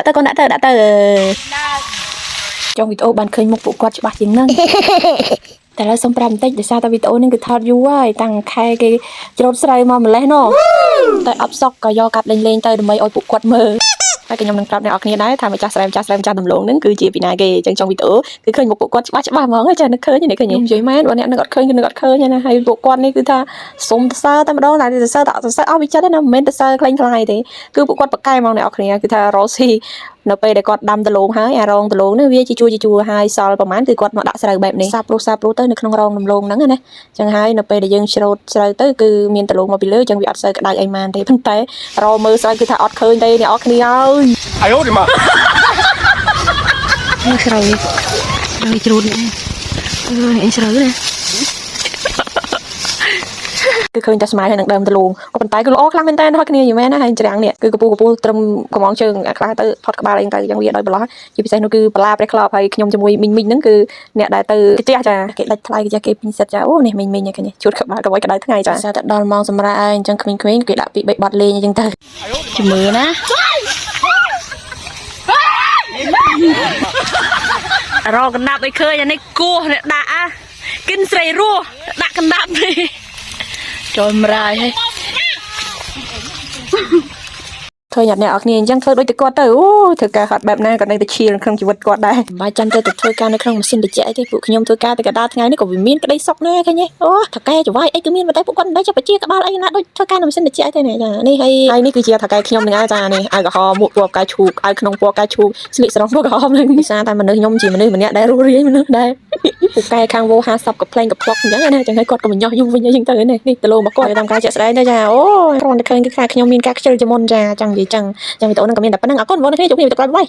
tới con đã tới trong video bạn khơi một bộ quạtច្បាស់ជាងហ្នឹងតែឡើយសុំ5បន្តិចដោយសារតែវីដេអូនេះគឺថតយូរហើយតាំងខែគេច្រូតស្រូវមកម្លេះណោះតែអត់សក់ក៏យកកាត់លេងទៅដើម្បីឲ្យពួកគាត់មើលហើយខ្ញុំនឹងប្រាប់អ្នកនរគ្នាដែរថាម្ចាស់ស្រែម្ចាស់ដំឡូងហ្នឹងគឺជាពីណាគេអញ្ចឹងtrongវីដេអូគឺឃើញពួកគាត់ច្បាស់ហ្មងចានឹកឃើញនេះឃើញនិយាយមែនបើអ្នកនឹកអត់ឃើញគឺនឹកអត់ឃើញណាហើយពួកគាត់នេះគឺថាសុំសើតែម្ដងតែសើអស់វិចិត្រណាមិនមែនតែសើខ្លាញ់ខ្លាយទេគឺពួកគាត់បកកែហ្មងអ្នកនរគ្នាគឺថារស់ស៊ីនៅពេលដែលគាត់ដាំដលងហើយអារងដលងនេះវាជាជួរហើយសល់ប្រហែលគឺគាត់មកដាក់ស្រូវបែបនេះសាព្រោះទៅនៅក្នុងរងដំឡងហ្នឹងណាអញ្ចឹងហើយនៅពេលដែលយើងច្រូតស្រូវទៅគឺមានដលងមកពីលើអញ្ចឹងវាអត់សូវក្តៅអីម៉ានទេប៉ុន្តែរមើលស្រូវគឺថាអត់ឃើញទេអ្នកនរគ្នាអើយអាយអូឌីម៉ាស្រូវជ្រូតនេះអញស្រូវណាគឺឃើញតែស្មៅហើយនឹងដើមដលងក៏ប៉ុន្តែគឺល្អខ្លាំងមែនតើហើយគ្នាយីមែនណាហើយច្រាំងនេះគឺកពូត្រឹមកំងជើងខ្លះទៅផុតក្បាលអីទៅយ៉ាងវាដោយបន្លោះជាពិសេសនោះគឺបលាព្រះក្លោកហើយខ្ញុំជាមួយមីងហ្នឹងគឺអ្នកដែលទៅផ្ទះចាគេដាច់ថ្លៃគេចាគេពេញសិតចាអូនេះមីងឃើញជួតក្បាលទៅក្តៅថ្ងៃចាតែដល់ម៉ោងសម្រាប់ហើយអញ្ចឹងក្មេងៗគេដាក់ពី3បាត់លេងអញ្ចឹងទៅជំនឿណារកកណ្ដាប់ឲ្យឃើញអានេះគោះអ្នកដាក់គិនស្រីរស់ដាក់កណ្ដាប់នេះចូលម្រាយហើយធ្វើញាត់អ្នកអរគ្នាអញ្ចឹងធ្វើដូចតែគាត់ទៅអូធ្វើការហត់បែបណាក៏នៅតែឈៀលក្នុងជីវិតគាត់ដែរមិនបាច់ចាំទៅធ្វើការនៅក្នុងម៉ាស៊ីនត្រជាក់អីទេពួកខ្ញុំធ្វើការតែកដាលថ្ងៃនេះក៏វាមានក្តីសុខណាឃើញទេអូថកែចវាយអីគឺមានតែពួកគាត់មិនដែរចាប់បជាក្បាលអីណាដូចធ្វើការនៅម៉ាស៊ីនត្រជាក់ទេណាចានេះហើយនេះគឺជាថកែខ្ញុំនឹងចានេះអាវក្រហមមួកពណ៌ផ្កាឈូកអាវក្នុងពណ៌ផ្កាឈូកស្លៀកស្រងពណ៌ក្រហមនឹងភាសាតែមនុស្សខ្ញុំជាមនុស្សម្នាក់ដែលរស់រាយមនុស្សដែរពួកកែខាងវោ50កំ pl េងកំ plok អញ្ចឹងណាចឹងហើយគាត់ក៏បញ្ញោះយូរវិញអញ្ចឹងទៅនេះទៅលោកមកគាត់តាមការជាក់ស្ដែងទៅចាអូគ្រាន់តែឃើញគឺថាខ្ញុំមានការខ្ជិលជាមុនចាចឹងនិយាយចឹងវីដេអូហ្នឹងក៏មានតែប៉ុណ្្នឹងអរគុណបងប្អូនគ្នាជួបគ្នាវីដេអូក្រោយបាយ